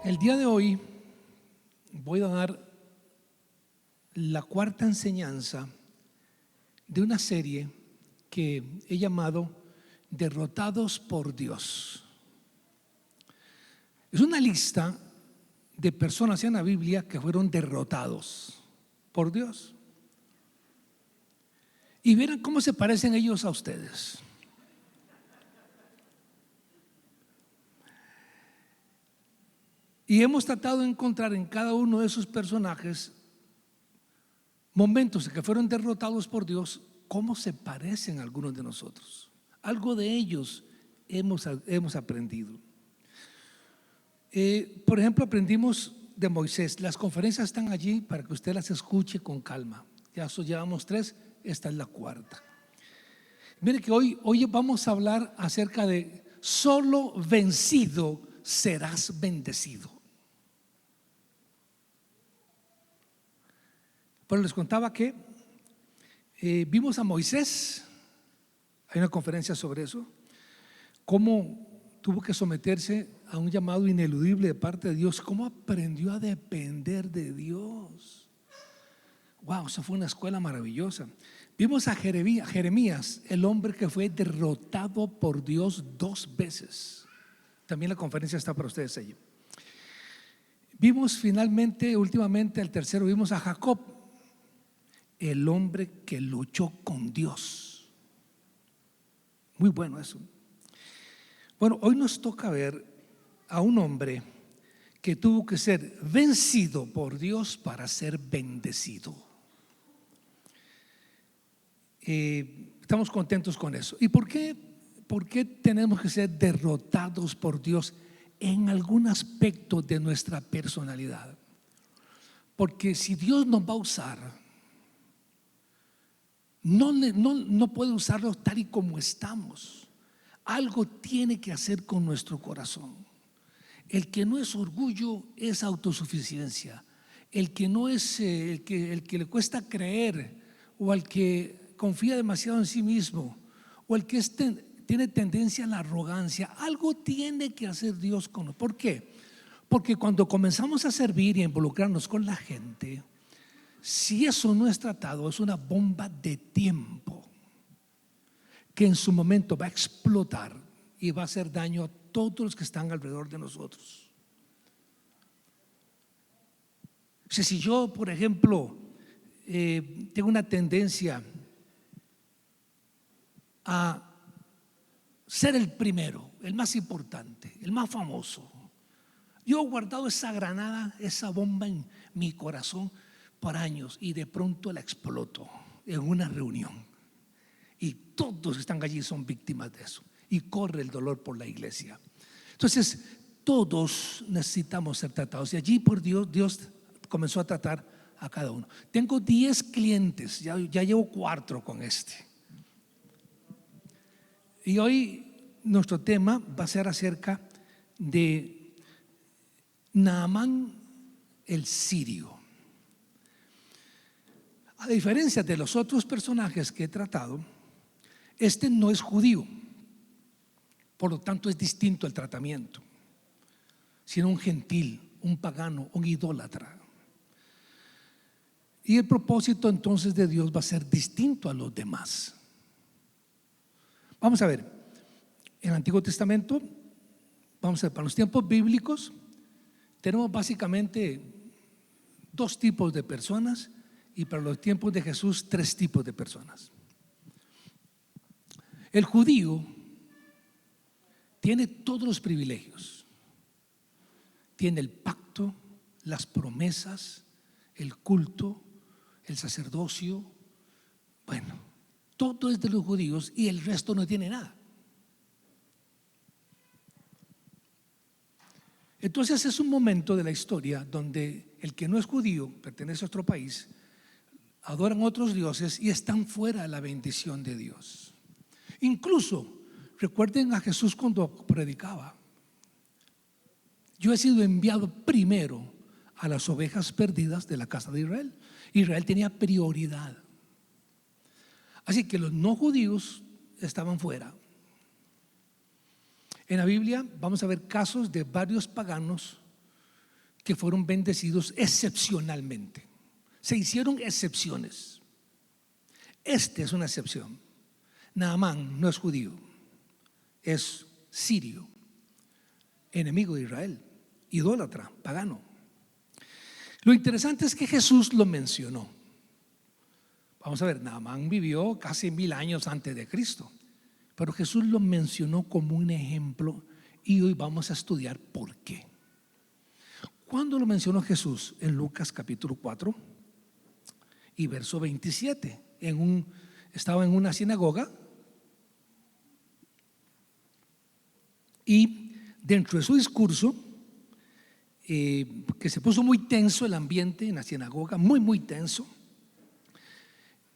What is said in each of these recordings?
El día de hoy voy a dar la cuarta enseñanza de una serie que he llamado Derrotados por Dios. Es una lista de personas en la Biblia que fueron derrotados por Dios. Y verán cómo se parecen ellos a ustedes. Y hemos tratado de encontrar en cada uno de esos personajes momentos en que fueron derrotados por Dios, cómo se parecen a algunos de nosotros. Algo de ellos hemos aprendido. Por ejemplo, aprendimos de Moisés. Las conferencias están allí para que usted las escuche con calma. Ya llevamos 3, esta es la cuarta. Mire que hoy vamos a hablar acerca de solo vencido serás bendecido. Pero les contaba que vimos a Moisés, hay una conferencia sobre eso, cómo tuvo que someterse a un llamado ineludible de parte de Dios, cómo aprendió a depender de Dios. Wow, eso fue una escuela maravillosa. Vimos a Jeremías, el hombre que fue derrotado por Dios 2 veces. También la conferencia está para ustedes allí. Vimos finalmente, últimamente, el tercero, vimos a Jacob, el hombre que luchó con Dios. Muy bueno eso. Bueno, hoy nos toca ver a un hombre que tuvo que ser vencido por Dios para ser bendecido. Estamos contentos con eso. ¿Y por qué tenemos que ser derrotados por Dios en algún aspecto de nuestra personalidad? Porque si Dios nos va a usar, no puede usarlo tal y como estamos. Algo tiene que hacer con nuestro corazón. El que no es orgullo es autosuficiencia. El que no es el que le cuesta creer, o al que confía demasiado en sí mismo, o el que tiene tendencia a la arrogancia, algo tiene que hacer Dios con nosotros. ¿Por qué? Porque cuando comenzamos a servir y a involucrarnos con la gente, si eso no es tratado, es una bomba de tiempo que en su momento va a explotar y va a hacer daño a todos los que están alrededor de nosotros. O sea, si yo, por ejemplo, tengo una tendencia a ser el primero, el más importante, el más famoso, yo he guardado esa granada, esa bomba en mi corazón por años, y de pronto la exploto en una reunión y todos los que están allí son víctimas de eso y corre el dolor por la iglesia. Entonces todos necesitamos ser tratados, y allí por Dios comenzó a tratar a cada uno. Tengo 10 clientes, ya llevo 4 con este, y hoy nuestro tema va a ser acerca de Naamán el sirio. A diferencia de los otros personajes que he tratado, este no es judío, por lo tanto es distinto el tratamiento, sino un gentil, un pagano, un idólatra. Y el propósito entonces de Dios va a ser distinto a los demás. Vamos a ver, en el Antiguo Testamento, vamos a ver, para los tiempos bíblicos tenemos básicamente 2 tipos de personas, y para los tiempos de Jesús 3 tipos de personas. El judío tiene todos los privilegios, tiene el pacto, las promesas, el culto, el sacerdocio. Bueno, todo es de los judíos y el resto no tiene nada. Entonces es un momento de la historia donde el que no es judío, pertenece a otro país, adoran otros dioses y están fuera de la bendición de Dios. Incluso recuerden a Jesús cuando predicaba: yo he sido enviado primero a las ovejas perdidas de la casa de Israel. Israel tenía prioridad. Así que los no judíos estaban fuera. En la Biblia vamos a ver casos de varios paganos que fueron bendecidos excepcionalmente. Se hicieron excepciones. Este es una excepción. Naamán no es judío, es sirio, enemigo de Israel, idólatra, pagano. Lo interesante es que Jesús lo mencionó. Vamos a ver, Naamán vivió casi 1000 años antes de Cristo, pero Jesús lo mencionó como un ejemplo y hoy vamos a estudiar por qué. ¿Cuándo lo mencionó Jesús? En Lucas capítulo 4 y verso 27. Estaba en una sinagoga y dentro de su discurso, que se puso muy tenso el ambiente en la sinagoga, muy tenso.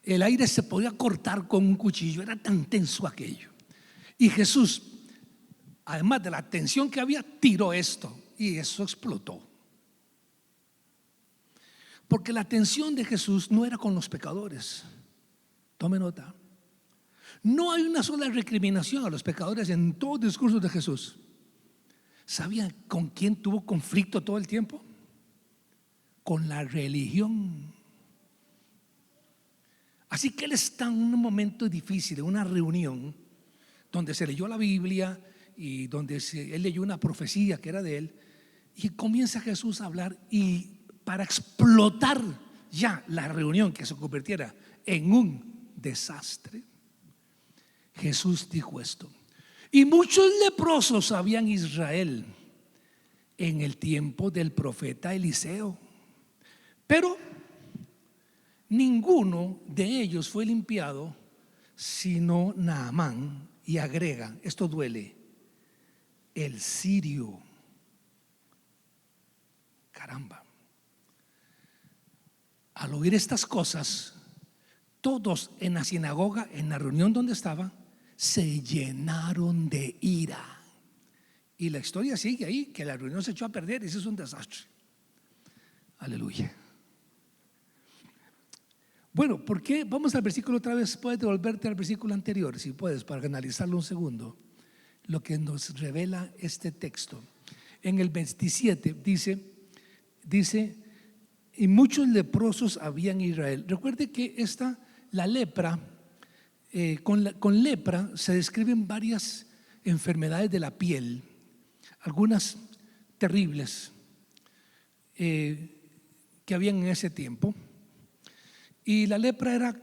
El aire se podía cortar con un cuchillo, era tan tenso aquello. Y Jesús, además de la tensión que había, tiró esto y eso explotó. Porque la tensión de Jesús no era con los pecadores. Tome nota. No hay una sola recriminación a los pecadores en todo el discurso de Jesús. ¿Sabían con quién tuvo conflicto todo el tiempo? Con la religión. Así que él está en un momento difícil, en una reunión donde se leyó la Biblia y donde él leyó una profecía que era de él, y comienza Jesús a hablar, y para explotar ya la reunión, que se convirtiera en un desastre, Jesús dijo esto: y muchos leprosos había en Israel en el tiempo del profeta Eliseo, pero ninguno de ellos fue limpiado sino Naamán. Y agrega, esto duele, el sirio. Caramba. Al oír estas cosas, todos en la sinagoga, en la reunión donde estaban, se llenaron de ira. Y la historia sigue ahí, que la reunión se echó a perder y eso es un desastre. Aleluya. Bueno, ¿por qué? Vamos al versículo otra vez. Puedes devolverte al versículo anterior, si puedes, para analizarlo un segundo. Lo que nos revela este texto. En el 27 dice, y muchos leprosos había en Israel. Recuerde que la lepra, con lepra se describen varias enfermedades de la piel, algunas terribles que habían en ese tiempo. Y la lepra era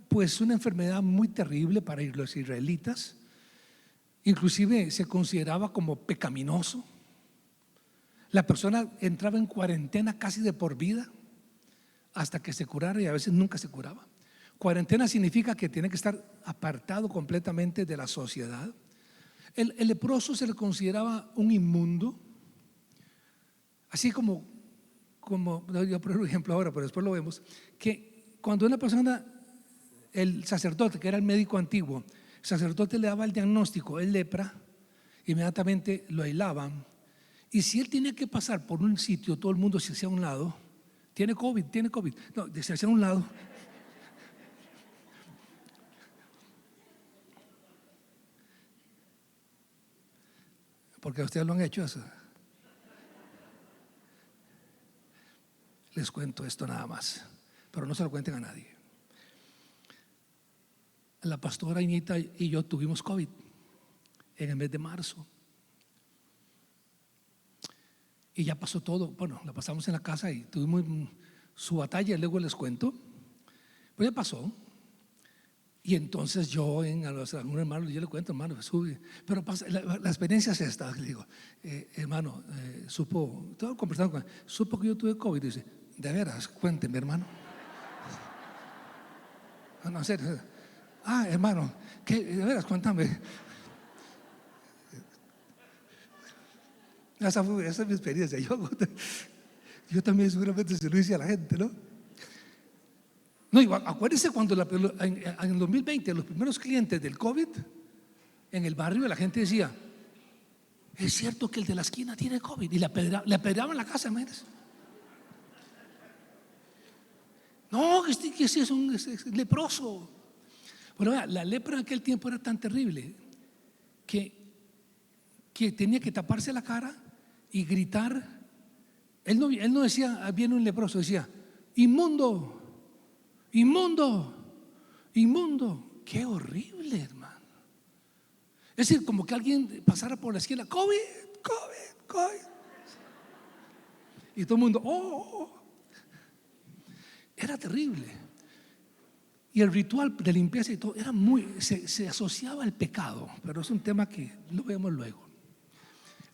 pues una enfermedad muy terrible para los israelitas. Inclusive se consideraba como pecaminoso. La persona entraba en cuarentena casi de por vida hasta que se curara, y a veces nunca se curaba. Cuarentena significa que tiene que estar apartado completamente de la sociedad. El leproso se le consideraba un inmundo, así como yo por ejemplo ahora, pero después lo vemos, que cuando una persona, el sacerdote, que era el médico antiguo, el sacerdote le daba el diagnóstico, el lepra, inmediatamente lo aislaban. Y si él tenía que pasar por un sitio, todo el mundo se hacía a un lado. Tiene COVID. No, se hacía a un lado. Porque ustedes lo han hecho eso. Les cuento esto nada más, pero no se lo cuenten a nadie. La pastora Inita y yo tuvimos COVID en el mes de marzo. Y ya pasó todo. Bueno, la pasamos en la casa y tuvimos su batalla, luego les cuento. Pero ya pasó. Y entonces yo a los hermanos, yo le cuento, hermano, sube. Pero la experiencia es esta. Le digo, hermano, estaba conversando con él, supo que yo tuve COVID. Dice, de veras, cuénteme, hermano. No, en serio. Hermano, ¿qué? De veras, cuéntame. Esa es mi experiencia. Yo también seguramente se lo hice a la gente, ¿no? No, acuérdense cuando en el 2020 los primeros clientes del COVID en el barrio, la gente decía, es cierto que el de la esquina tiene COVID, y le apedreaban la casa, imagínense. No, que ese es leproso. Bueno, vea, la lepra en aquel tiempo era tan terrible que tenía que taparse la cara y gritar. Él no decía, "Ah, viene un leproso", decía, inmundo, inmundo, inmundo. Qué horrible, hermano. Es decir, como que alguien pasara por la esquina, COVID, COVID, COVID. Y todo el mundo, oh. Era terrible. Y el ritual de limpieza y todo era se asociaba al pecado, pero es un tema que lo vemos luego.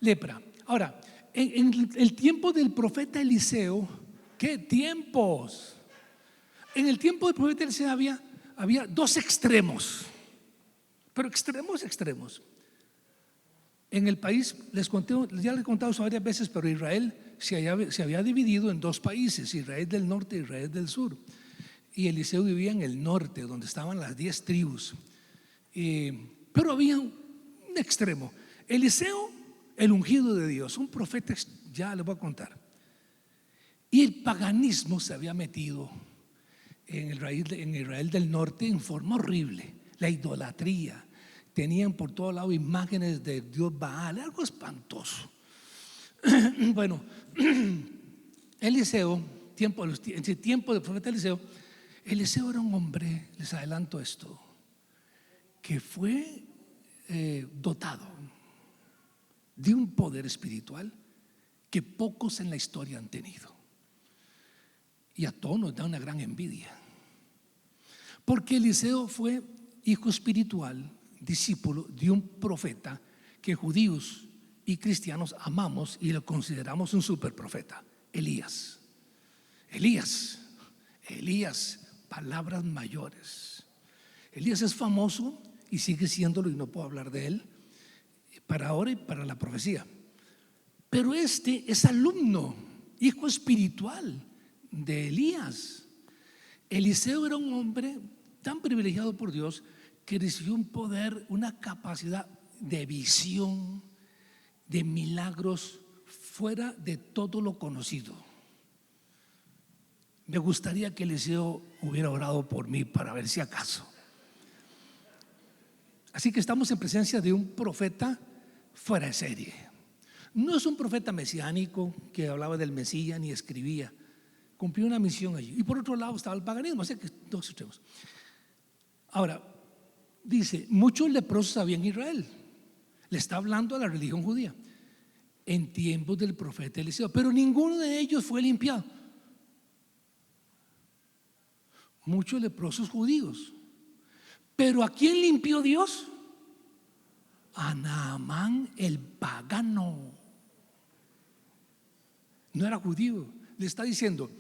Lepra. Ahora, en el tiempo del profeta Eliseo, ¿qué tiempos? En el tiempo del profeta Eliseo había dos extremos, pero extremos. En el país, ya les he contado eso varias veces, pero Israel se había dividido en dos países, Israel del norte y Israel del sur. Y Eliseo vivía en el norte, donde estaban las 10 tribus. Pero había un extremo. Eliseo, el ungido de Dios, un profeta, ya les voy a contar. Y el paganismo se había metido en Israel del norte en forma horrible. La idolatría. Tenían por todos lados imágenes de Dios Baal, algo espantoso. Bueno, Eliseo, en ese tiempo del profeta Eliseo era un hombre, les adelanto esto, que fue dotado de un poder espiritual que pocos en la historia han tenido. Y a todos nos da una gran envidia, porque Eliseo fue hijo espiritual, discípulo de un profeta que judíos y cristianos amamos y lo consideramos un superprofeta, Elías, palabras mayores. Elías es famoso y sigue siéndolo, y no puedo hablar de él para ahora y para la profecía. Pero este es alumno, hijo espiritual de Elías. Eliseo era un hombre tan privilegiado por Dios que recibió un poder, una capacidad de visión, de milagros fuera de todo lo conocido. Me gustaría que Eliseo hubiera orado por mí para ver si acaso. Así que estamos en presencia de un profeta fuera de serie. No es un profeta mesiánico que hablaba del Mesías ni escribía. Cumplió una misión allí. Y por otro lado estaba el paganismo. Así que dos extremos. Ahora, dice, muchos leprosos había en Israel. Le está hablando a la religión judía en tiempos del profeta Eliseo, pero ninguno de ellos fue limpiado. Muchos leprosos judíos. Pero ¿a quién limpió Dios? A Naamán el pagano. No era judío. Le está diciendo,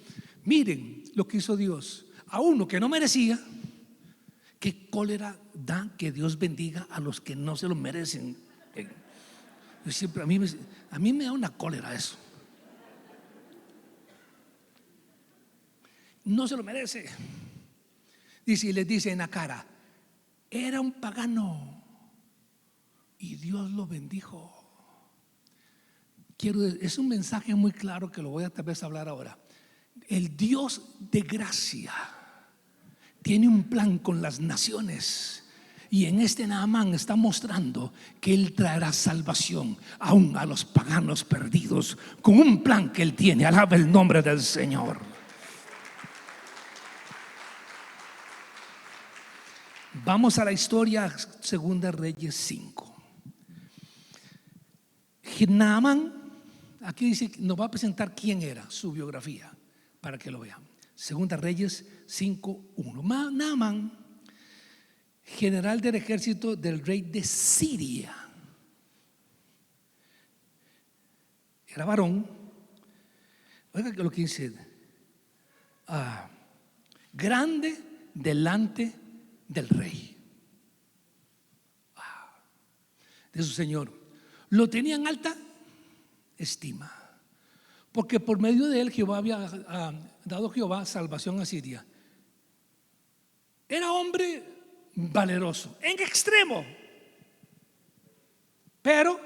miren lo que hizo Dios a uno que no merecía. Qué cólera da que Dios bendiga a los que no se lo merecen. Yo siempre, a mí me da una cólera eso. No se lo merece. Dice, y les dice en la cara, era un pagano y Dios lo bendijo. Es un mensaje muy claro que lo voy a tal vez hablar ahora. El Dios de gracia tiene un plan con las naciones. Y en este Naamán está mostrando que Él traerá salvación aún a los paganos perdidos con un plan que Él tiene. Alaba el nombre del Señor. Vamos a la historia, Segunda Reyes 5. Naamán, aquí dice, nos va a presentar quién era, su biografía, para que lo vean. Segunda Reyes 5:1. Naamán, general del ejército del rey de Siria, era varón. Oiga lo que dice, grande delante del rey, de su señor. Lo tenía en alta estima, porque por medio de él Jehová había dado salvación a Siria. Era hombre valeroso en extremo, pero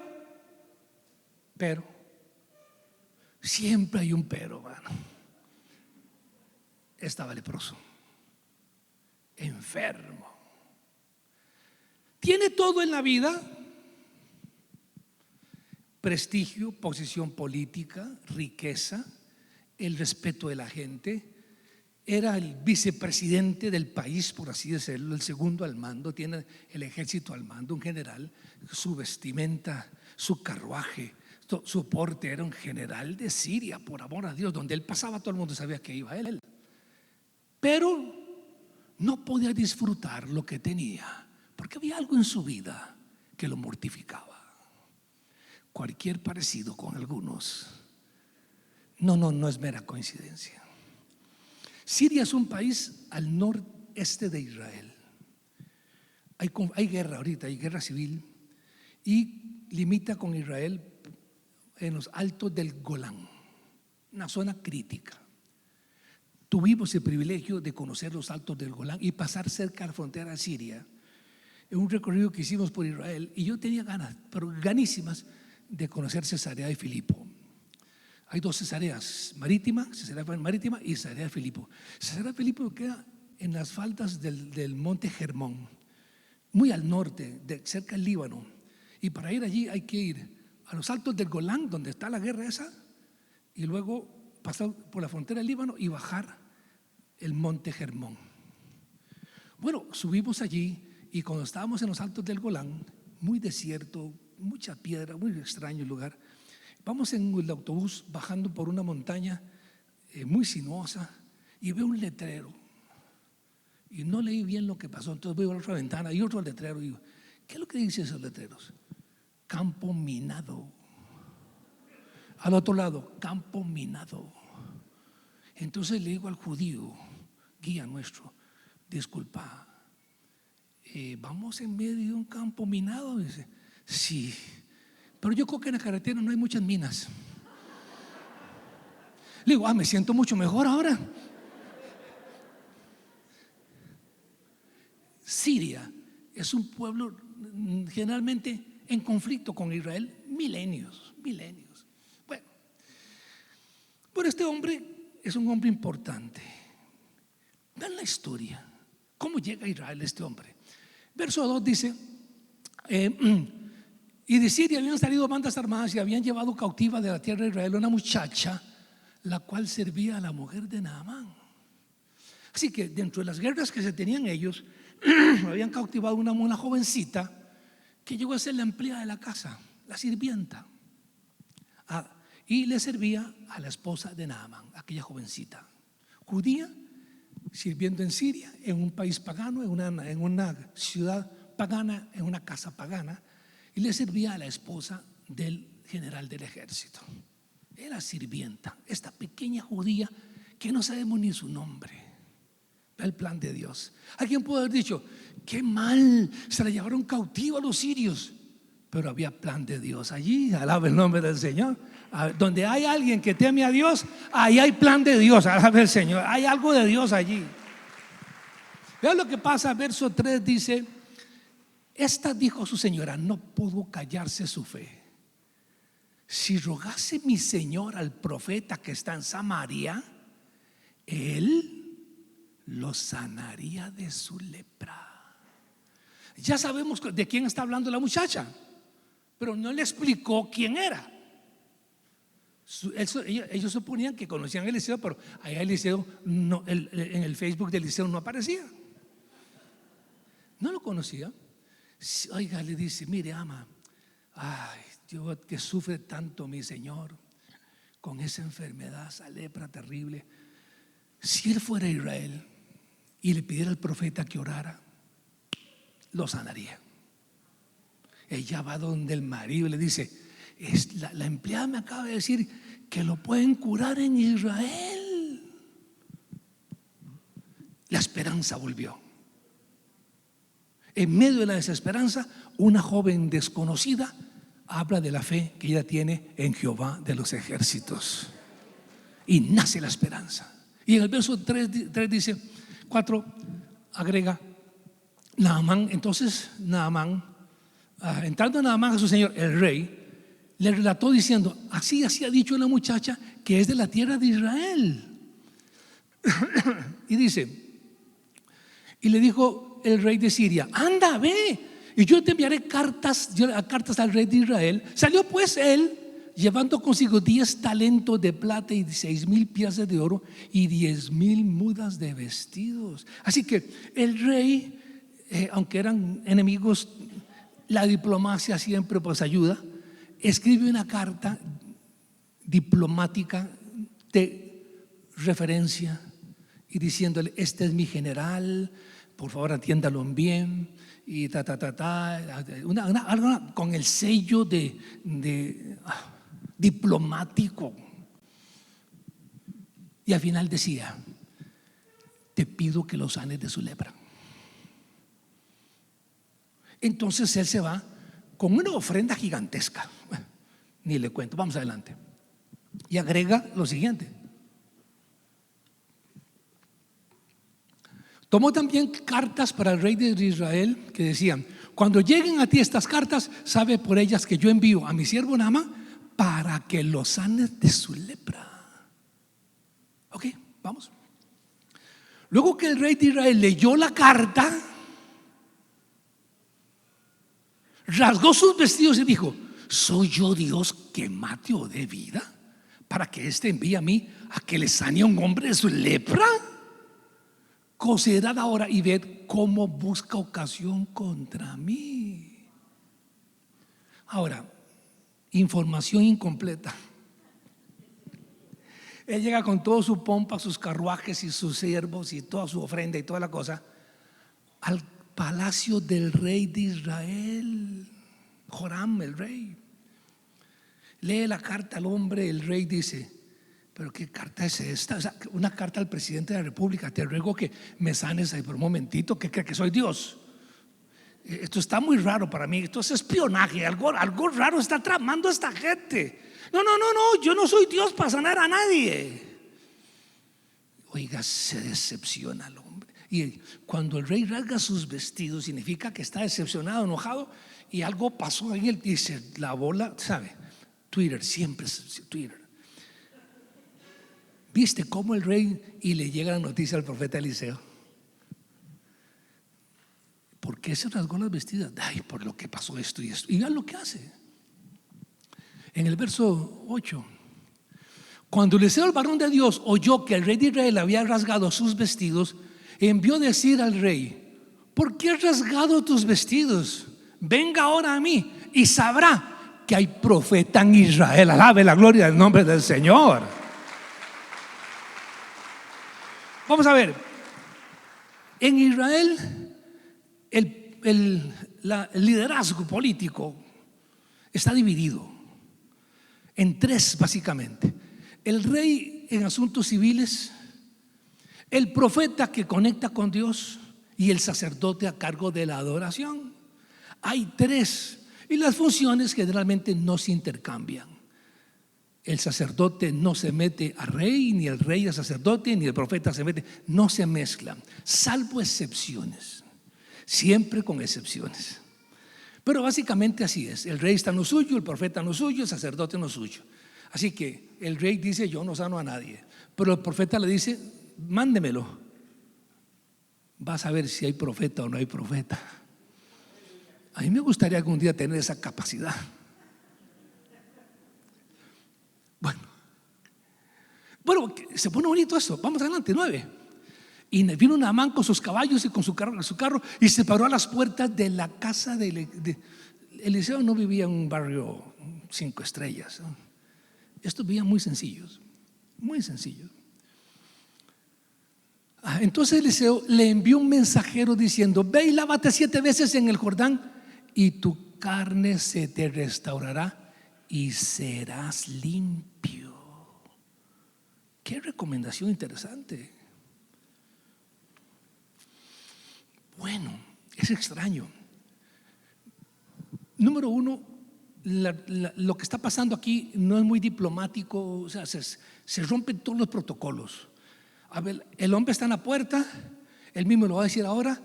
siempre hay un pero, mano. estaba leproso, enfermo. Tiene todo en la vida: prestigio, posición política, riqueza, el respeto de la gente. Era el vicepresidente del país, por así decirlo, el segundo al mando, tiene el ejército al mando, un general. Su vestimenta, su carruaje, su porte, era un general de Siria, por amor a Dios. Donde él pasaba todo el mundo sabía que iba él. Pero no podía disfrutar lo que tenía, porque había algo en su vida que lo mortificaba. Cualquier parecido con algunos no es mera coincidencia. Siria es un país al noreste de Israel. Hay guerra ahorita, hay guerra civil, y limita con Israel en los altos del Golán, una zona crítica. Tuvimos el privilegio de conocer los altos del Golán y pasar cerca de la frontera siria en un recorrido que hicimos por Israel, y yo tenía ganas, pero ganísimas, de conocer Cesarea de Filipo. Hay dos Cesareas, Cesarea Marítima y Cesarea de Filipo. Cesarea de Filipo queda en las faldas del monte Hermón, muy al norte, cerca del Líbano. Y para ir allí hay que ir a los altos del Golán, donde está la guerra esa, y luego pasar por la frontera del Líbano y bajar el monte Hermón. Bueno, subimos allí, y cuando estábamos en los altos del Golán, muy desierto, mucha piedra, muy extraño el lugar, vamos en el autobús bajando por una montaña muy sinuosa, y veo un letrero y no leí bien lo que pasó. Entonces veo a la otra ventana y otro letrero y digo: ¿qué es lo que dicen esos letreros? Campo minado. Al otro lado, campo minado. Entonces le digo al judío, guía nuestro: disculpa, ¿vamos en medio de un campo minado? Y dice: sí, pero yo creo que en la carretera no hay muchas minas. Le digo: me siento mucho mejor ahora. Siria es un pueblo generalmente en conflicto con Israel milenios. Bueno, pero este hombre es un hombre importante. Vean la historia, cómo llega a Israel este hombre. Verso 2 dice: y de Siria habían salido bandas armadas y habían llevado cautiva de la tierra de Israel una muchacha, la cual servía a la mujer de Naamán. Así que dentro de las guerras que se tenían ellos, habían cautivado una jovencita que llegó a ser la empleada de la casa, la sirvienta, y le servía a la esposa de Naamán, aquella jovencita judía, sirviendo en Siria, en un país pagano, en una ciudad pagana, en una casa pagana, y le servía a la esposa del general del ejército. Era sirvienta, esta pequeña judía que no sabemos ni su nombre. El plan de Dios. Alguien puede haber dicho: qué mal, se la llevaron cautiva a los sirios. Pero había plan de Dios allí. Alaba el nombre del Señor. Donde hay alguien que teme a Dios, ahí hay plan de Dios. Alaba el Señor. Hay algo de Dios allí. Vean lo que pasa. Verso 3 dice: esta dijo a su señora: no pudo callarse su fe. Si rogase mi señor al profeta que está en Samaria, él lo sanaría de su lepra. Ya sabemos de quién está hablando la muchacha, pero no le explicó quién era. Ellos suponían que conocían a Eliseo, pero allá Eliseo no, en el Facebook de Eliseo no aparecía. No lo conocía. Oiga, le dice: mire, ama, ay, yo que sufre tanto mi señor con esa enfermedad, esa lepra terrible. Si él fuera a Israel y le pidiera al profeta que orara, lo sanaría. Ella va donde el marido y le dice: la empleada me acaba de decir que lo pueden curar en Israel. La esperanza volvió. En medio de la desesperanza, una joven desconocida habla de la fe que ella tiene en Jehová de los ejércitos, y nace la esperanza. Y en el verso 3 dice: 4 agrega: Naamán. Entonces Naamán, entrando Naamán a su señor el rey, le relató diciendo: así ha dicho la muchacha que es de la tierra de Israel. Y dice, y le dijo el rey de Siria: anda, ve, y yo te enviaré cartas al rey de Israel. Salió pues él, llevando consigo 10 talentos de plata y 6,000 piezas de oro y 10,000 mudas de vestidos. Así que el rey, aunque eran enemigos, la diplomacia siempre pues ayuda. Escribe una carta diplomática de referencia y diciéndole: este es mi general, por favor atiéndalo bien, y algo con el sello diplomático. Y al final decía: te pido que lo sanes de su lepra. Entonces él se va con una ofrenda gigantesca. Bueno, ni le cuento, vamos adelante. Y agrega lo siguiente: tomó también cartas para el rey de Israel que decían: cuando lleguen a ti estas cartas, sabe por ellas que yo envío a mi siervo Naamán para que lo sanes de su lepra. Ok, vamos. Luego que el rey de Israel leyó la carta, rasgó sus vestidos y dijo: ¿soy yo Dios que mate o dé vida para que éste envíe a mí a que le sane a un hombre de su lepra? Considerad ahora y ved cómo busca ocasión contra mí. Ahora, información incompleta. Él llega con toda su pompa, sus carruajes y sus siervos y toda su ofrenda y toda la cosa al palacio del rey de Israel, Joram, el rey. Lee la carta al hombre. El rey dice: ¿pero qué carta es esta? O sea, una carta al presidente de la república: te ruego que me sanes ahí por un momentito, que cree que soy Dios. Esto está muy raro para mí, esto es espionaje, algo raro está tramando esta gente. No, yo no soy Dios para sanar a nadie. Oiga, se decepciona el hombre. Y cuando el rey rasga sus vestidos, significa que está decepcionado, enojado, y algo pasó ahí. Él dice: la bola, ¿sabe? Twitter, siempre es Twitter. ¿Viste cómo el rey? Y le llega la noticia al profeta Eliseo. ¿Por qué se rasgó las vestidas? Ay, por lo que pasó esto y esto. Y vean lo que hace. En el verso 8: cuando Eliseo, el varón de Dios, oyó que el rey de Israel había rasgado sus vestidos, envió decir al rey: ¿por qué has rasgado tus vestidos? Venga ahora a mí y sabrá que hay profeta en Israel. Alabe la gloria del nombre del Señor. Vamos a ver. En Israel el liderazgo político está dividido en 3 básicamente: el rey en asuntos civiles, el profeta que conecta con Dios y el sacerdote a cargo de la adoración. Hay 3, y las funciones generalmente no se intercambian. El sacerdote no se mete a rey, ni el rey a sacerdote, ni el profeta se mete, no se mezclan, salvo excepciones, siempre con excepciones. Pero básicamente así es: el rey está en lo suyo, el profeta en lo suyo, el sacerdote en lo suyo. Así que el rey dice: yo no sano a nadie, pero el profeta le dice: mándemelo. Vas a ver si hay profeta o no hay profeta. A mí me gustaría algún día tener esa capacidad. Bueno, se pone bonito eso. Vamos adelante, 9. Y vino Naamán con sus caballos y con su carro y se paró a las puertas de la casa de Eliseo. No vivía en un barrio 5 estrellas, ¿no? Estos vivían muy sencillos, muy sencillos. Entonces Eliseo le envió un mensajero diciendo: ve y lávate 7 veces en el Jordán y tu carne se te restaurará y serás limpio. Qué recomendación interesante. Bueno, es extraño. Número 1, lo que está pasando aquí no es muy diplomático. O sea, se rompen todos los protocolos. A ver, el hombre está en la puerta, él mismo lo va a decir ahora,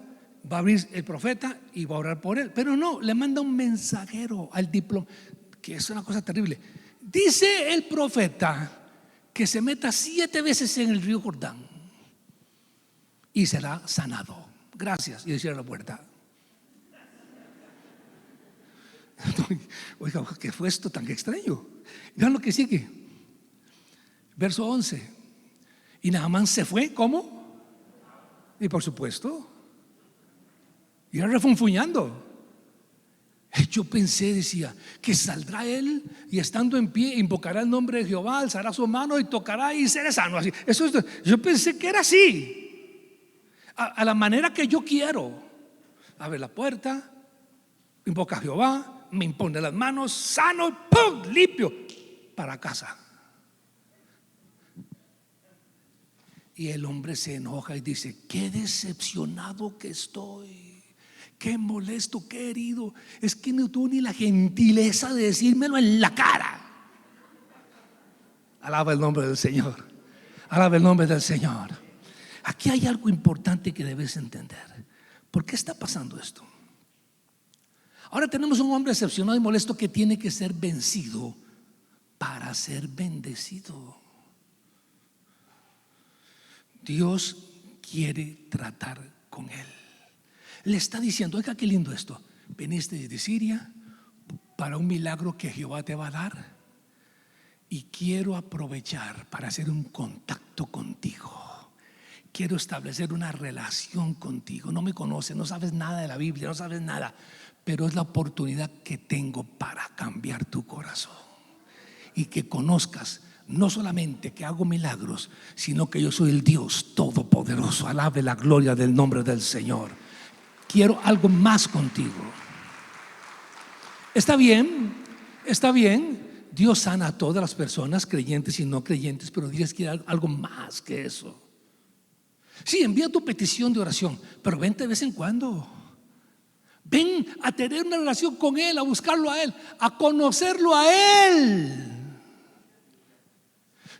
va a abrir el profeta y va a orar por él. Pero no, le manda un mensajero al que es una cosa terrible. Dice el profeta que se meta 7 veces en el río Jordán. y será sanado. Gracias. Y cierra la puerta. Oiga, ¿qué fue esto tan extraño? Vean lo que sigue. Verso 11. Y Naamán se fue, ¿cómo? Y por supuesto, iba refunfuñando. Yo pensé, decía, que saldrá él y estando en pie invocará el nombre de Jehová, alzará su mano y tocará y será sano. Así. Yo pensé que era así, a la manera que yo quiero. Abre la puerta, invoca a Jehová, me impone las manos, sano, ¡pum!, limpio, para casa. Y el hombre se enoja y dice: qué decepcionado que estoy, qué molesto, qué herido. Es que no tuvo ni la gentileza de decírmelo en la cara. Alaba el nombre del Señor. Alaba el nombre del Señor. Aquí hay algo importante que debes entender. ¿Por qué está pasando esto? Ahora tenemos un hombre decepcionado y molesto que tiene que ser vencido para ser bendecido. Dios quiere tratar con él. Le está diciendo: oiga, qué lindo esto. Veniste desde Siria para un milagro que Jehová te va a dar, y quiero aprovechar para hacer un contacto contigo. Quiero establecer una relación contigo. No me conoces, no sabes nada de la Biblia, no sabes nada, pero es la oportunidad que tengo para cambiar tu corazón y que conozcas no solamente que hago milagros, sino que yo soy el Dios todopoderoso. Alabe la gloria del nombre del Señor. Quiero algo más contigo. Está bien, está bien. Dios sana a todas las personas, creyentes y no creyentes, pero Dios quiere algo más que eso. Sí, envía tu petición de oración, pero vente de vez en cuando. Ven a tener una relación con Él, a buscarlo a Él, a conocerlo a Él.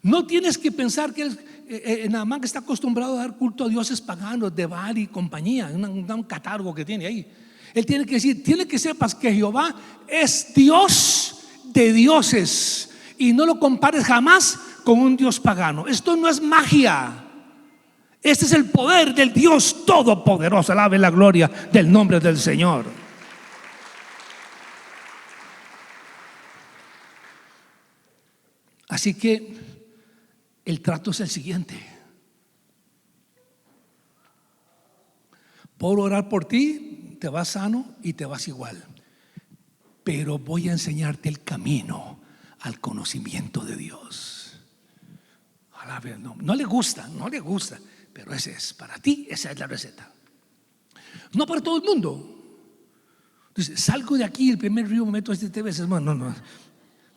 No tienes que pensar que Naamán, que está acostumbrado a dar culto a dioses paganos de Baal y compañía, un catálogo que tiene ahí. Él tiene que decir: tiene que sepas que Jehová es Dios de dioses, y no lo compares jamás con un dios pagano. Esto no es magia. Este es el poder del Dios todopoderoso. Alabe la gloria del nombre del Señor. Así que el trato es el siguiente: puedo orar por ti, te vas sano y te vas igual, pero voy a enseñarte el camino al conocimiento de Dios. Alabe, no le gusta, pero ese es para ti, esa es la receta. No para todo el mundo. Dice: salgo de aquí, el primer río me meto 7 veces. Bueno, no.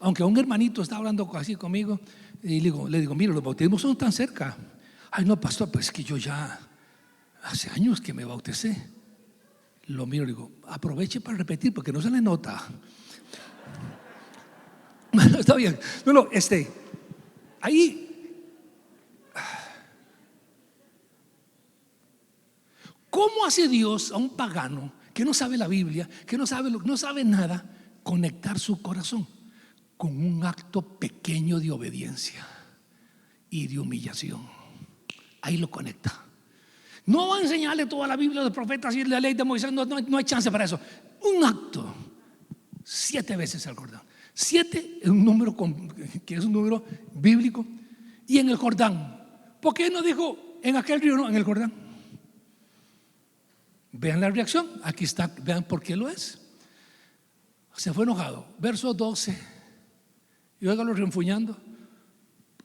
Aunque un hermanito está hablando así conmigo, y le digo: mira, los bautismos son tan cerca. Ay, no, pastor, pues es que yo ya hace años que me bauticé. Lo miro y digo: aproveche para repetir, porque no se le nota. Bueno, está bien. No, ahí. ¿Cómo hace Dios a un pagano que no sabe la Biblia, que no sabe nada, conectar su corazón? Con un acto pequeño de obediencia y de humillación. Ahí lo conecta. No va a enseñarle toda la Biblia de los profetas y la ley de Moisés, no hay chance para eso. Un acto, 7 veces el Jordán. 7 es un número que es un número bíblico. Y en el Jordán, ¿por qué no dijo en aquel río? No, en el Jordán. Vean la reacción, aquí está, vean por qué lo es. Se fue enojado. Verso 12. Y óigalo renfuñando: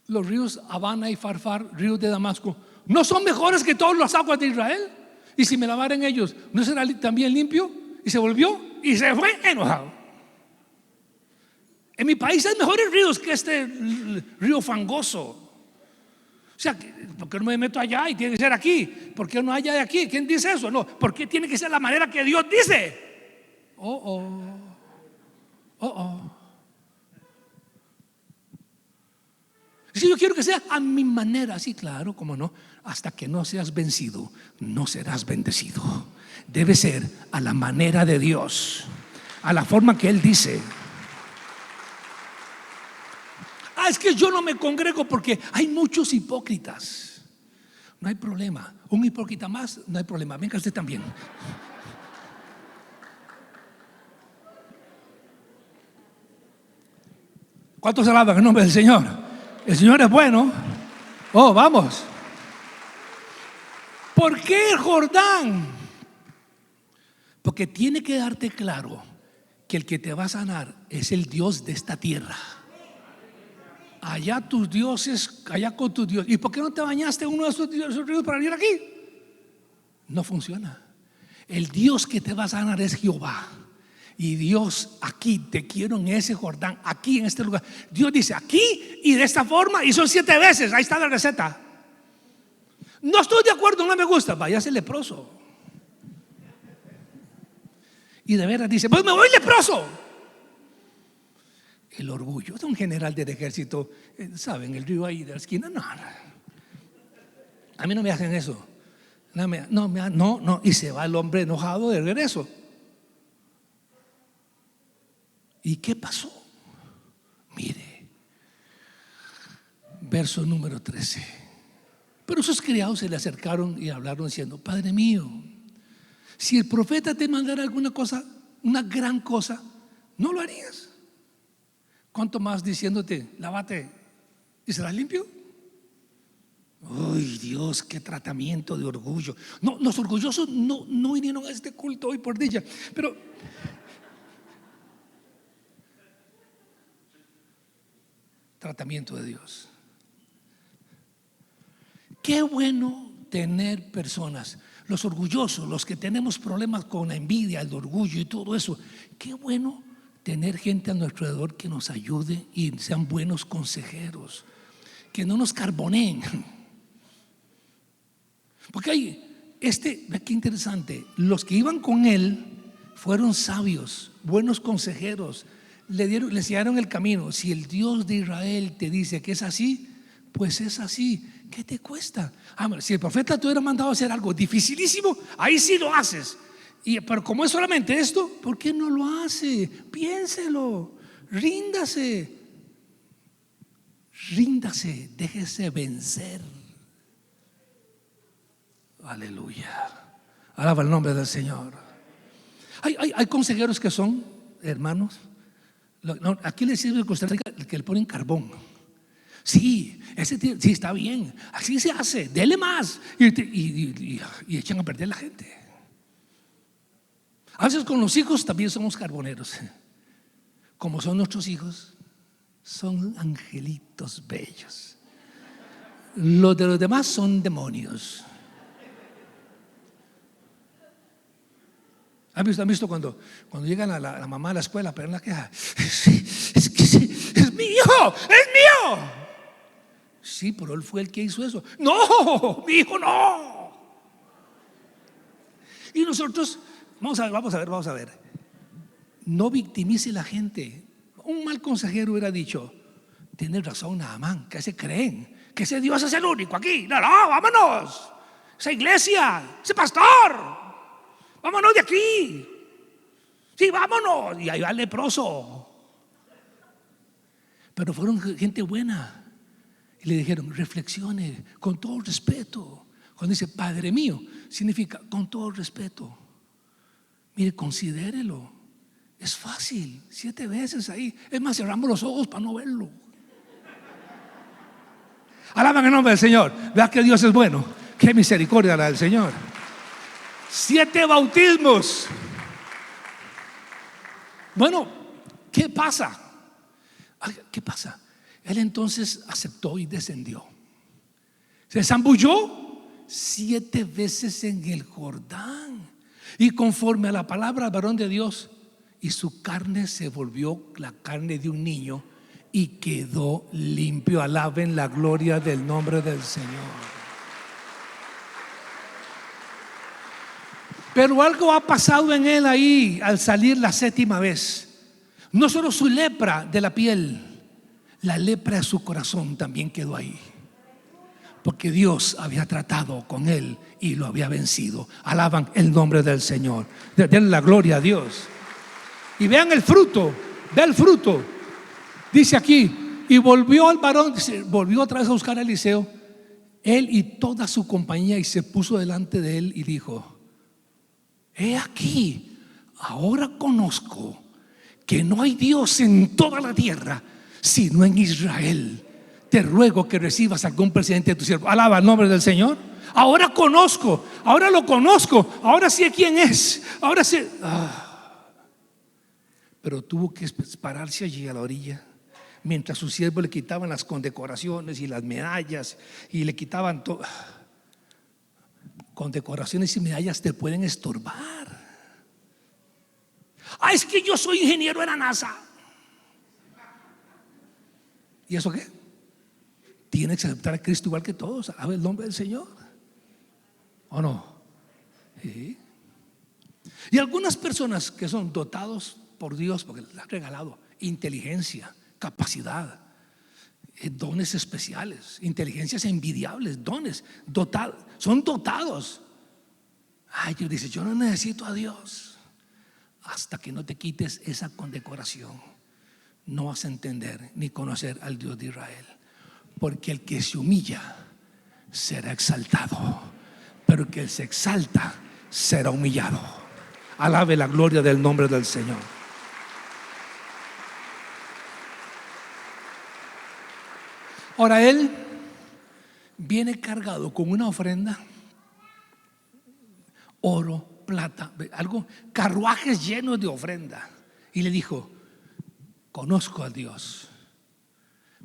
los ríos Habana y Farfar, ríos de Damasco, ¿no son mejores que todas las aguas de Israel? Y si me lavaren ellos, ¿no será también limpio? Y se volvió y se fue enojado. En mi país hay mejores ríos que este río fangoso. O sea, ¿por qué no me meto allá y tiene que ser aquí? ¿Por qué no allá de aquí? ¿Quién dice eso? No, ¿por qué tiene que ser la manera que Dios dice? Si yo quiero que sea a mi manera, sí, claro, cómo no. Hasta que no seas vencido, no serás bendecido. Debe ser a la manera de Dios, a la forma que Él dice. Es que yo no me congrego porque hay muchos hipócritas. no hay problema. Un hipócrita más, no hay problema. Venga usted también. ¿Cuántos alaban el nombre del Señor? El Señor es bueno. Oh, vamos. ¿Por qué el Jordán? Porque tiene que darte claro que el que te va a sanar es el Dios de esta tierra. Allá tus dioses, allá con tus dioses. ¿Y por qué no te bañaste en uno de esos ríos para venir aquí? No funciona. El Dios que te va a sanar es Jehová. Y Dios, aquí te quiero en ese Jordán, aquí en este lugar. Dios dice aquí y de esta forma, y son 7 veces. Ahí está la receta. No estoy de acuerdo, no me gusta. Váyase leproso. Y de veras dice, pues me voy leproso. El orgullo de un general del ejército, ¿saben? El río ahí de la esquina, no. A mí no me hacen eso. No. Y se va el hombre enojado de regreso. ¿Y qué pasó? Mire, verso número 13. Pero sus criados se le acercaron y hablaron diciendo: Padre mío, si el profeta te mandara alguna cosa, una gran cosa, ¿no lo harías? ¿Cuánto más diciéndote, lávate y serás limpio? Uy, Dios, qué tratamiento de orgullo. No, los orgullosos no vinieron a este culto hoy por dicha, pero tratamiento de Dios. Qué bueno tener personas, los orgullosos, los que tenemos problemas con la envidia, el orgullo y todo eso. Qué bueno tener gente a nuestro alrededor que nos ayude y sean buenos consejeros, que no nos carboneen. Porque hay ve qué interesante, los que iban con él fueron sabios, buenos consejeros, le enseñaron el camino. Si el Dios de Israel te dice que es así, pues es así. ¿Qué te cuesta? Si el profeta te hubiera mandado a hacer algo dificilísimo, ahí sí lo haces. Pero como es solamente esto, ¿por qué no lo hace? Piénselo, ríndase, déjese vencer. Aleluya. Alaba el nombre del Señor. Hay consejeros que son, hermanos, aquí le sirve en Costa Rica que le ponen carbón. Sí, sí está bien, así se hace, dele más. Y echan a perder la gente. A veces con los hijos también somos carboneros. Como son nuestros hijos, son angelitos bellos. Los de los demás son demonios. ¿Han visto cuando llegan a la mamá a la escuela, pero en la queja? Es mi hijo, es mío. Sí, pero él fue el que hizo eso. No, mi hijo no. Y nosotros, vamos a ver. No victimice la gente. Un mal consejero hubiera dicho: tienes razón, Naamán, ¿qué se creen? Que ese Dios es el único aquí. No, vámonos. Esa iglesia, ese pastor, vámonos de aquí. Sí, vámonos. Y ahí va el leproso. Pero fueron gente buena. Y le dijeron: reflexione con todo respeto. Cuando dice Padre mío, significa con todo respeto. Mire, considérelo. Es fácil, 7 veces ahí. Es más, cerramos los ojos para no verlo. Alaban el nombre del Señor. Vea que Dios es bueno. Qué misericordia la del Señor. 7 bautismos. Bueno, ¿qué pasa? ¿Qué pasa? Él entonces aceptó y descendió. Se zambulló 7 veces en el Jordán. Y conforme a la palabra del varón de Dios, y su carne se volvió la carne de un niño y quedó limpio. Alaben la gloria del nombre del Señor. Pero algo ha pasado en él ahí al salir la 7ª vez. No solo su lepra de la piel, la lepra de su corazón también quedó ahí. Porque Dios había tratado con él y lo había vencido. Alaban el nombre del Señor. Denle la gloria a Dios. Y vean el fruto. Ve el fruto. Dice aquí: y volvió al varón, volvió otra vez a buscar a Eliseo. él y toda su compañía, y se puso delante de él y dijo: he aquí, ahora conozco que no hay Dios en toda la tierra sino en Israel. Te ruego que recibas algún presidente de tu siervo. Alaba el nombre del Señor. Ahora conozco, ahora lo conozco, ahora sé quién es, ahora sé. Pero tuvo que pararse allí a la orilla, mientras sus siervos le quitaban las condecoraciones y las medallas, y le quitaban todo. Condecoraciones y medallas te pueden estorbar. Es que yo soy ingeniero de la NASA. ¿Y eso qué? Tiene que aceptar a Cristo igual que todos. Alaba el nombre del Señor, ¿o no? ¿Sí? Y algunas personas que son dotados por Dios, porque les ha regalado inteligencia, capacidad, dones especiales, inteligencias envidiables, dones dotados, son dotados. Dios dice: yo no necesito a Dios. Hasta que no te quites esa condecoración, no vas a entender ni conocer al Dios de Israel. Porque el que se humilla será exaltado, pero el que se exalta será humillado. Alabe la gloria del nombre del Señor. Ahora él viene cargado con una ofrenda: oro, plata, algo, carruajes llenos de ofrenda. Y le dijo: conozco a Dios,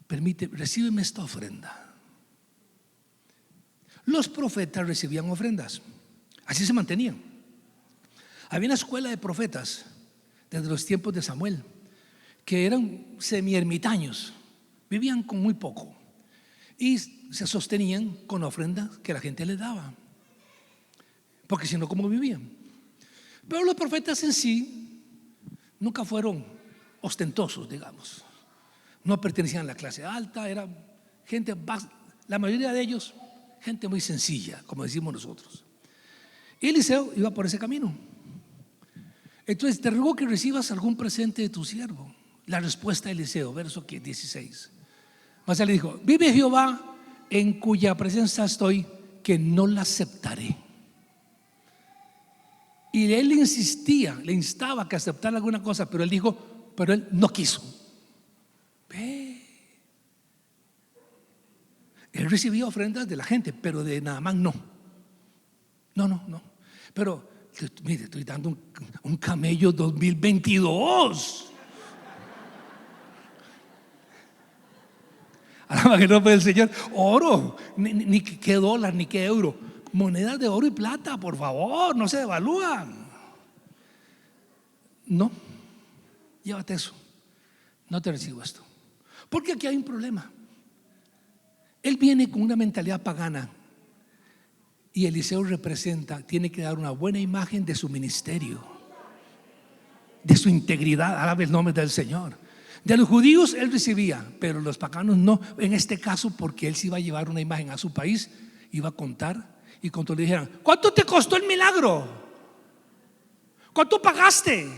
recíbeme esta ofrenda. Los profetas recibían ofrendas, así se mantenían. Había una escuela de profetas desde los tiempos de Samuel que eran semi-ermitaños, vivían con muy poco y se sostenían con ofrendas que la gente les daba, porque si no, ¿cómo vivían? Pero los profetas en sí nunca fueron ostentosos, digamos. No pertenecían a la clase alta, eran gente, la mayoría de ellos, gente muy sencilla, como decimos nosotros. Y Eliseo iba por ese camino. Entonces: te ruego que recibas algún presente de tu siervo. La respuesta de Eliseo, verso 16. Mas él le dijo: vive Jehová, en cuya presencia estoy, que no la aceptaré. Y él insistía, le instaba a que aceptara alguna cosa, pero él dijo, pero él no quiso. Él recibía ofrendas de la gente, pero de Naamán no. No. Pero mire, estoy dando un camello 2022. Alaba el nombre del Señor. Oro, ni qué dólar, ni qué euro. Monedas de oro y plata, por favor, no se devalúan. No, llévate eso. No te recibo esto. Porque aquí hay un problema. Él viene con una mentalidad pagana, y Eliseo tiene que dar una buena imagen de su ministerio, de su integridad. Alaba el nombre del Señor. De los judíos él recibía, pero los paganos no. En este caso, porque él se iba a llevar una imagen a su país, iba a contar. Y cuando le dijeran: ¿cuánto te costó el milagro? ¿Cuánto pagaste?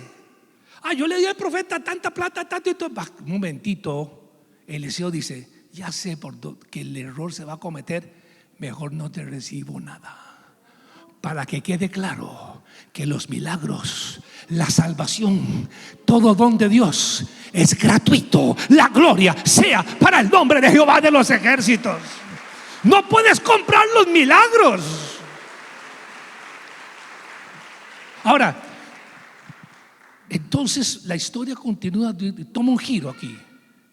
Yo le di al profeta tanta plata, tanto y todo. Un momentito. Eliseo dice: ya sé que el error se va a cometer, mejor no te recibo nada. Para que quede claro que los milagros, la salvación, todo don de Dios es gratuito. La gloria sea para el nombre de Jehová de los ejércitos. No puedes comprar los milagros. Ahora, entonces la historia continúa, toma un giro aquí,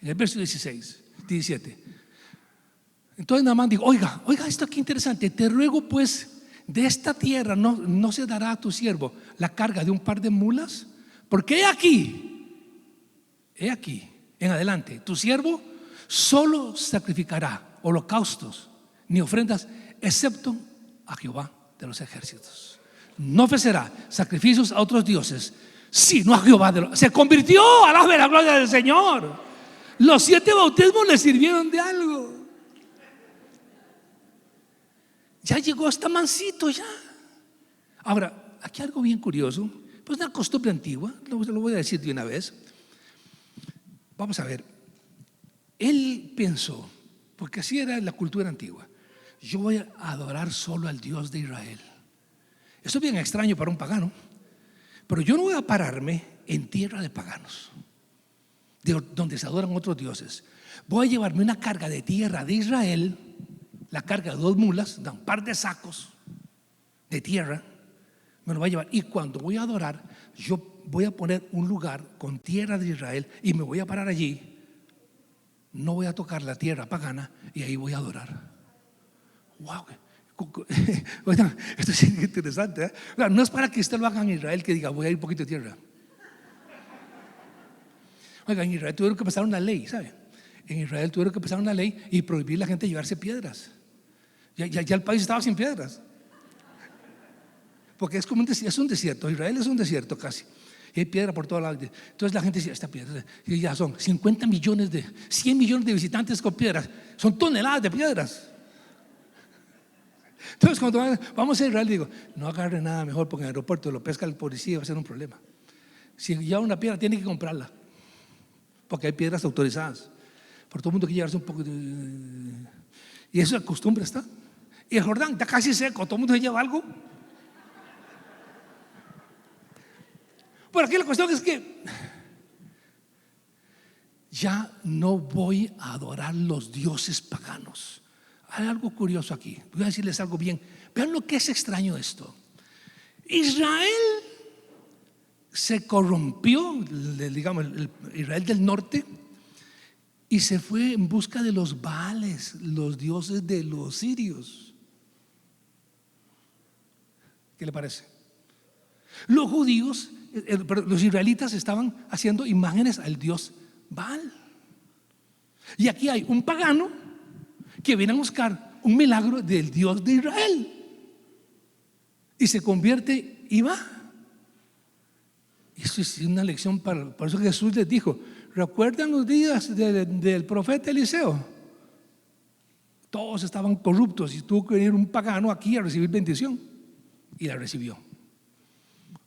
en el verso 17. Entonces Naamán dijo: oiga, esto aquí interesante. Te ruego pues, de esta tierra no se dará a tu siervo la carga de un par de mulas, porque he aquí en adelante tu siervo solo sacrificará holocaustos ni ofrendas, excepto a Jehová de los ejércitos. No ofrecerá sacrificios a otros dioses, sino a Jehová se convirtió. Alabe la gloria del Señor. Los 7 bautismos le sirvieron de algo. Ya llegó hasta mansito ya. Ahora, aquí algo bien curioso, pues una costumbre antigua, lo voy a decir de una vez. Vamos a ver. Él pensó, porque así era la cultura antigua: yo voy a adorar solo al Dios de Israel. Eso es bien extraño para un pagano, pero yo no voy a pararme en tierra de paganos, donde se adoran otros dioses. Voy a llevarme una carga de tierra de Israel, la carga de 2 mulas, un par de sacos de tierra, me lo voy a llevar. Y cuando voy a adorar, yo voy a poner un lugar con tierra de Israel y me voy a parar allí. No voy a tocar la tierra pagana y ahí voy a adorar. Wow. Bueno, esto es interesante, ¿eh? No es para que usted lo haga en Israel, que diga voy a ir un poquito de tierra. Oiga, en Israel tuvieron que pasar una ley, ¿sabe? En Israel tuvieron que pasar una ley y prohibir a la gente llevarse piedras. Ya el país estaba sin piedras, porque es como es un desierto. Israel es un desierto casi, y hay piedra por todos lados. Entonces la gente decía, esta piedra, y ya son 100 millones de visitantes con piedras, son toneladas de piedras. Entonces cuando vamos a Israel, digo, no agarre nada mejor, porque en el aeropuerto lo pesca el policía y va a ser un problema. Si lleva una piedra, tiene que comprarla, porque hay piedras autorizadas. Por todo el mundo que llevarse un poco y eso es costumbre está. Y el Jordán está casi seco, todo el mundo se lleva algo. Bueno, aquí la cuestión es que ya no voy a adorar los dioses paganos. Hay algo curioso aquí, voy a decirles algo bien. Vean lo que es extraño esto. Israel se corrompió, digamos, el Israel del norte, y se fue en busca de los Baales, los dioses de los sirios. ¿Qué le parece? Los judíos, los israelitas estaban haciendo imágenes al dios Baal. Y aquí hay un pagano que viene a buscar un milagro del Dios de Israel y se convierte y va. Eso es una lección por eso Jesús les dijo: ¿recuerdan los días del profeta Eliseo? Todos estaban corruptos y tuvo que venir un pagano aquí a recibir bendición, y la recibió.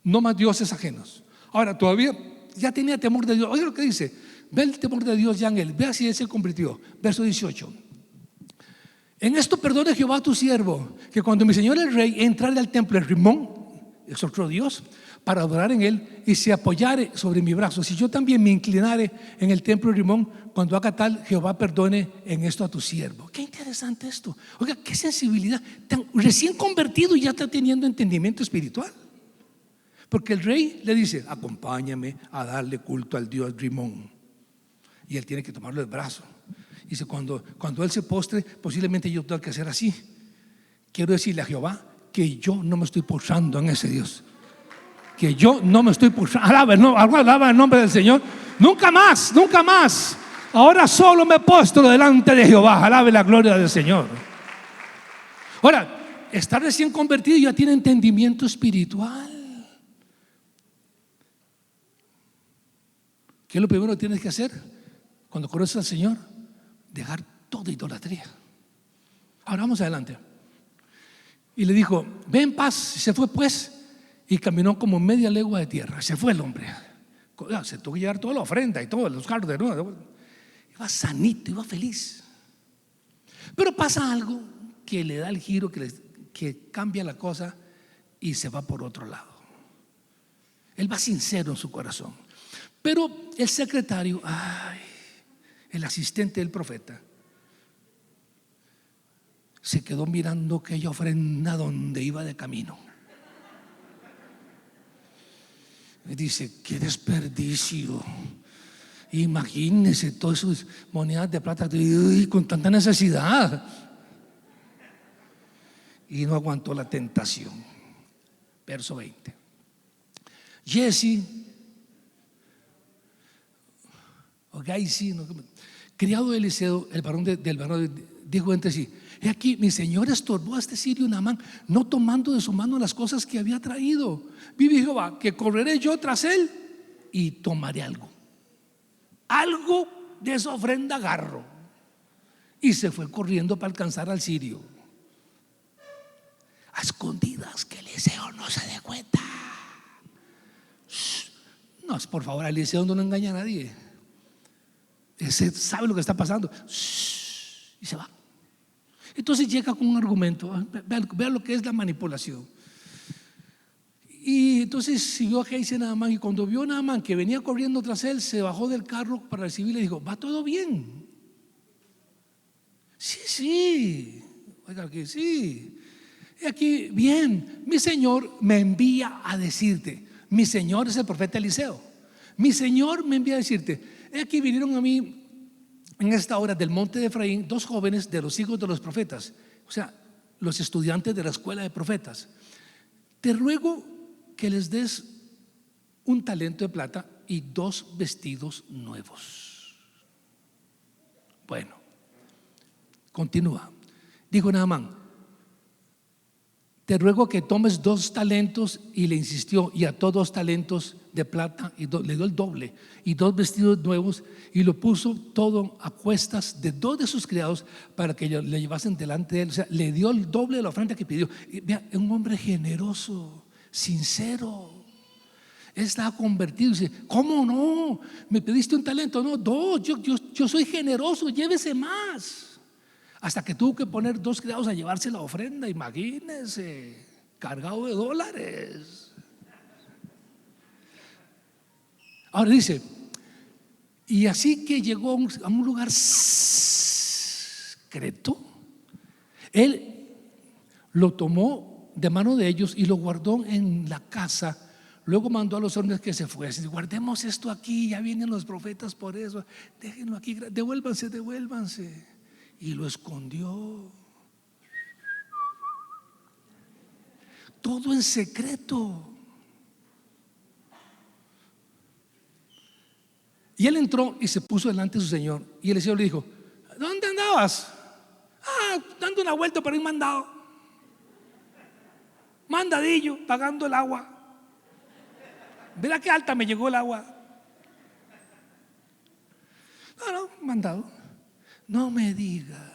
No más dioses ajenos. Ahora todavía ya tenía temor de Dios. Oiga lo que dice, ve el temor de Dios ya en él, vea si él se convirtió. Verso 18: en esto perdone Jehová a tu siervo, que cuando mi señor el rey entrare al templo de Rimón, es otro Dios, para adorar en él, y se apoyare sobre mi brazo, si yo también me inclinare en el templo de Rimón, cuando haga tal, Jehová perdone en esto a tu siervo. Qué interesante esto. Oiga, qué sensibilidad, recién convertido y ya está teniendo entendimiento espiritual. Porque el rey le dice: acompáñame a darle culto al dios Rimón, y él tiene que tomarlo del brazo. Dice, cuando él se postre, posiblemente yo tenga que hacer así. Quiero decirle a Jehová que yo no me estoy postrando en ese Dios, que yo no me estoy postrando. Alaba el nombre del Señor. Nunca más, nunca más. Ahora solo me postro delante de Jehová. Alabe la gloria del Señor. Ahora, está recién convertido y ya tiene entendimiento espiritual. ¿Qué es lo primero que tienes que hacer cuando conoces al Señor? Dejar toda idolatría. Ahora vamos adelante. Y le dijo: ve en paz. Y se fue pues, y caminó como media legua de tierra. Se fue el hombre. Se tuvo que llevar toda la ofrenda y todos los carros de nuevo. Iba sanito, iba feliz. Pero pasa algo que le da el giro, que cambia la cosa y se va por otro lado. Él va sincero en su corazón. Pero el secretario, el asistente del profeta, se quedó mirando aquella ofrenda donde iba de camino. Y dice: qué desperdicio. Imagínese todas esas monedas de plata con tanta necesidad. Y no aguantó la tentación. Verso 20: Jesse, o Gaisi, criado de Eliseo, el varón del varón, dijo entre sí: he aquí, mi señor estorbó a este sirio Naamán, no tomando de su mano las cosas que había traído. Vive Jehová, que correré yo tras él y tomaré algo de esa ofrenda agarro. Y se fue corriendo para alcanzar al sirio, a escondidas, que Eliseo no se dé cuenta. No, por favor, Eliseo no engaña a nadie. Ese sabe lo que está pasando. Y se va. Entonces llega con un argumento. Vean lo que es la manipulación. Y entonces siguió a que dice Naamán, y cuando vio a Naamán que venía corriendo tras él, se bajó del carro para recibirle y dijo: ¿va todo bien? Sí. Oiga, que sí. Y aquí, bien, mi Señor me envía a decirte. Mi Señor es el profeta Eliseo. Mi Señor me envía a decirte: he aquí vinieron a mí en esta hora del monte de Efraín 2 jóvenes de los hijos de los profetas, o sea, los estudiantes de la escuela de profetas. Te ruego que les des un talento de plata y 2 vestidos nuevos. Bueno, continúa. Dijo Naamán: te ruego que tomes 2 talentos, y le insistió, y ató 2 talentos de plata y le dio el doble, y 2 vestidos nuevos, y lo puso todo a cuestas de 2 de sus criados para que le llevasen delante de él. O sea, le dio el doble de la ofrenda que pidió. Y vea, un hombre generoso, sincero. Él estaba convertido. Dice: ¿cómo no? ¿Me pediste un talento? No, 2. Yo soy generoso, llévese más. Hasta que tuvo que poner 2 criados a llevarse la ofrenda. Imagínense, cargado de dólares. Ahora dice: y así que llegó a un lugar secreto, él lo tomó de mano de ellos y lo guardó en la casa. Luego mandó a los hombres que se fuesen: guardemos esto aquí, ya vienen los profetas por eso, déjenlo aquí, devuélvanse. Y lo escondió. Todo en secreto. Y él entró y se puso delante de su señor. Y el señor le dijo: ¿dónde andabas? Dando una vuelta para un mandadillo, pagando el agua. ¿Verá qué alta me llegó el agua? No, mandado. No me diga.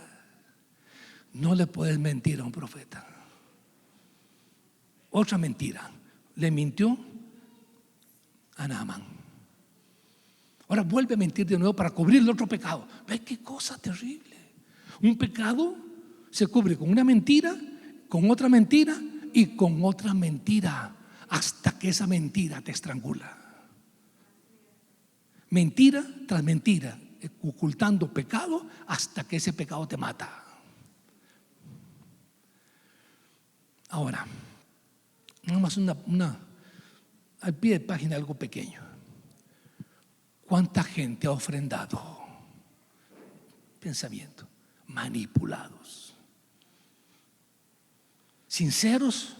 No le puedes mentir a un profeta. Otra mentira. Le mintió a Naamán. Ahora vuelve a mentir de nuevo para cubrir el otro pecado. Ve qué cosa terrible. Un pecado se cubre con una mentira, con otra mentira y con otra mentira, hasta que esa mentira te estrangula. Mentira tras mentira, ocultando pecado hasta que ese pecado te mata. Ahora, nomás al pie de página, algo pequeño. ¿Cuánta gente ha ofrendado? Pensamiento, manipulados. Sinceros,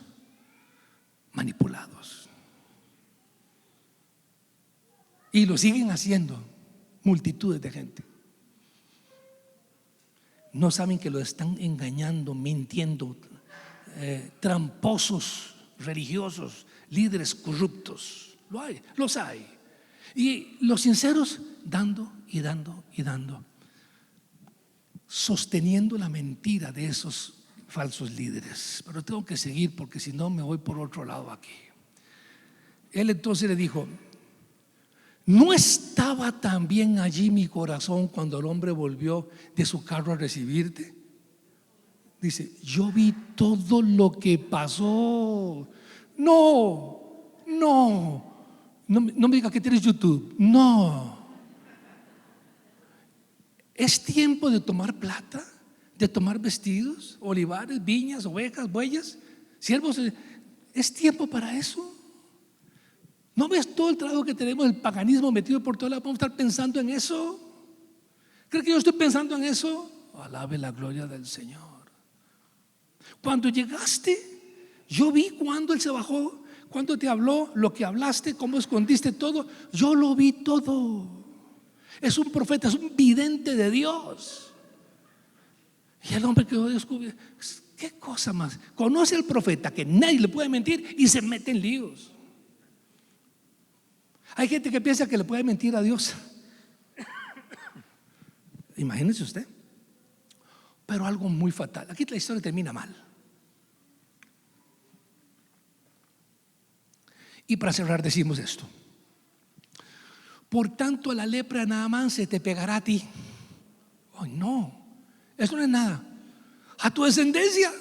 manipulados. Y lo siguen haciendo multitudes de gente. No saben que lo están engañando, mintiendo, tramposos religiosos, líderes corruptos. Los hay. Y los sinceros dando y dando y dando, sosteniendo la mentira de esos falsos líderes. Pero tengo que seguir, porque si no me voy por otro lado aquí. Él entonces le dijo: ¿no estaba también allí mi corazón cuando el hombre volvió de su carro a recibirte? Dice: yo vi todo lo que pasó. No me diga que tienes YouTube. No. Es tiempo de tomar plata, de tomar vestidos, olivares, viñas, ovejas, bueyes, siervos. Es tiempo para eso. ¿No ves todo el trabajo que tenemos, el paganismo metido por todo lado? ¿Vamos a estar pensando en eso? ¿Crees que yo estoy pensando en eso? Alabe la gloria del Señor. Cuando llegaste, yo vi cuando Él se bajó, cuando te habló, lo que hablaste, cómo escondiste todo. Yo lo vi todo. Es un profeta, es un vidente de Dios. Y el hombre quedó descubierto. ¿Qué cosa más? Conoce al profeta, que nadie le puede mentir, y se mete en líos. Hay gente que piensa que le puede mentir a Dios. Imagínese usted. Pero algo muy fatal. Aquí la historia termina mal. Y para cerrar decimos esto: por tanto, la lepra de Naamán se te pegará a ti. Oh, no, eso no es nada. a tu descendencia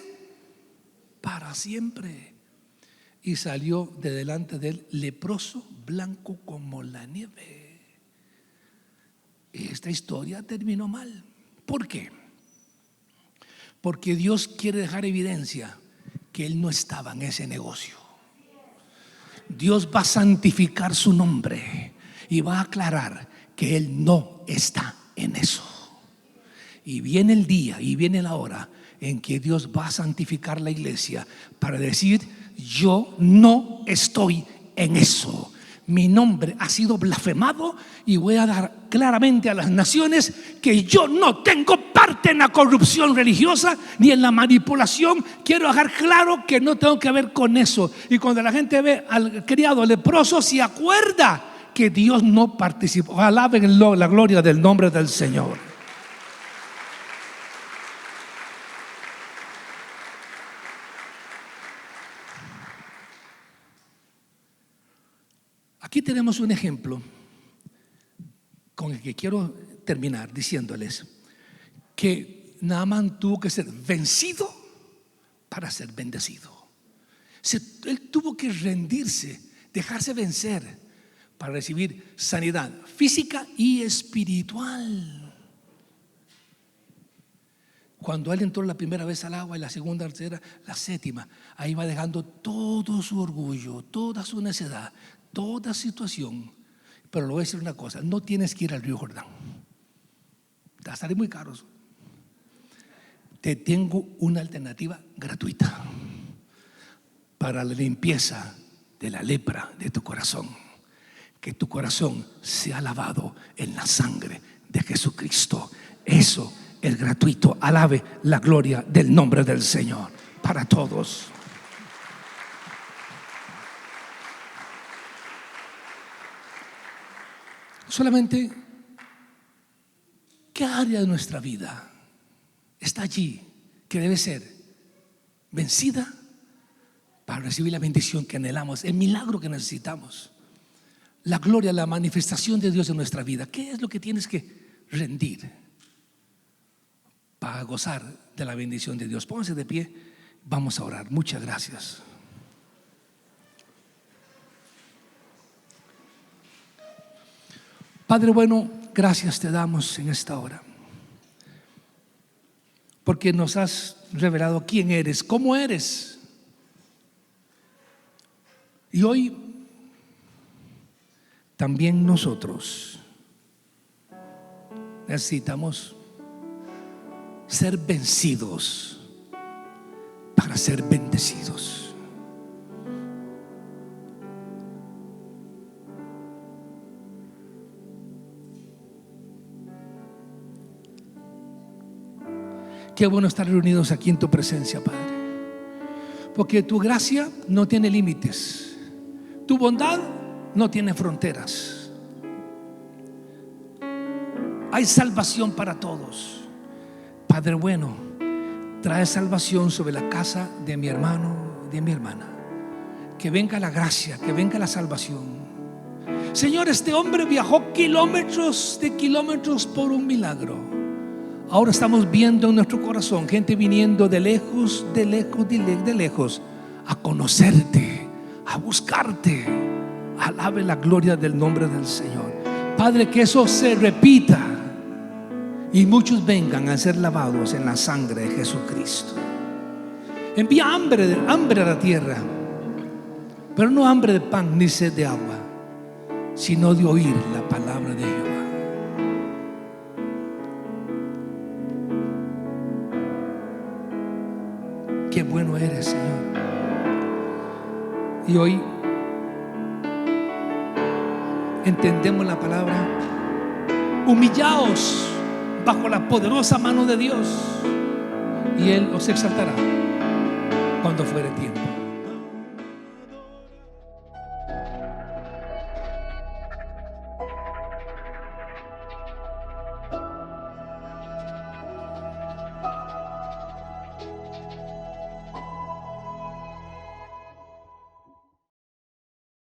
para siempre. Y salió de delante de él leproso, blanco como la nieve. Esta historia terminó mal. ¿Por qué? Porque Dios quiere dejar evidencia que él no estaba en ese negocio. Dios va a santificar su nombre y va a aclarar que él no está en eso. Y viene el día y viene la hora en que Dios va a santificar la iglesia para decir: yo no estoy en eso. Mi nombre ha sido blasfemado y voy a dar claramente a las naciones que yo no tengo parte en la corrupción religiosa ni en la manipulación. Quiero dejar claro que no tengo que ver con eso. Y cuando la gente ve al criado leproso, se acuerda que Dios no participó. Alaben la gloria del nombre del Señor. Aquí tenemos un ejemplo con el que quiero terminar diciéndoles que Naamán tuvo que ser vencido para ser bendecido. Él tuvo que rendirse, dejarse vencer para recibir sanidad física y espiritual. Cuando él entró la primera vez al agua y la segunda, la tercera, la séptima, ahí va dejando todo su orgullo, toda su necedad, toda situación. Pero le voy a decir una cosa: no tienes que ir al río Jordán, te va a salir muy caro. Te tengo una alternativa gratuita para la limpieza de la lepra de tu corazón. Que tu corazón sea lavado en la sangre de Jesucristo. Eso es gratuito. Alabe la gloria del nombre del Señor para todos. Solamente, ¿qué área de nuestra vida está allí que debe ser vencida para recibir la bendición que anhelamos, el milagro que necesitamos, la gloria, la manifestación de Dios en nuestra vida? ¿Qué es lo que tienes que rendir para gozar de la bendición de Dios? Pónganse de pie, vamos a orar. Muchas gracias. Padre bueno, gracias te damos en esta hora, porque nos has revelado quién eres, cómo eres. Y hoy también nosotros necesitamos ser vencidos para ser bendecidos. Qué bueno estar reunidos aquí en tu presencia, Padre, porque tu gracia no tiene límites, tu bondad no tiene fronteras. Hay salvación para todos. Padre bueno, trae salvación sobre la casa de mi hermano, de mi hermana. Que venga la gracia, que venga la salvación. Señor, este hombre viajó kilómetros de kilómetros por un milagro. Ahora estamos viendo en nuestro corazón gente viniendo de lejos, de lejos, de lejos, a conocerte, a buscarte. Alabe la gloria del nombre del Señor. Padre, que eso se repita y muchos vengan a ser lavados en la sangre de Jesucristo. Envía hambre a la tierra, pero no hambre de pan ni sed de agua, sino de oír la palabra de Jehová. Qué bueno eres, Señor. Y hoy entendemos la palabra: humillaos bajo la poderosa mano de Dios y Él os exaltará cuando fuere tiempo.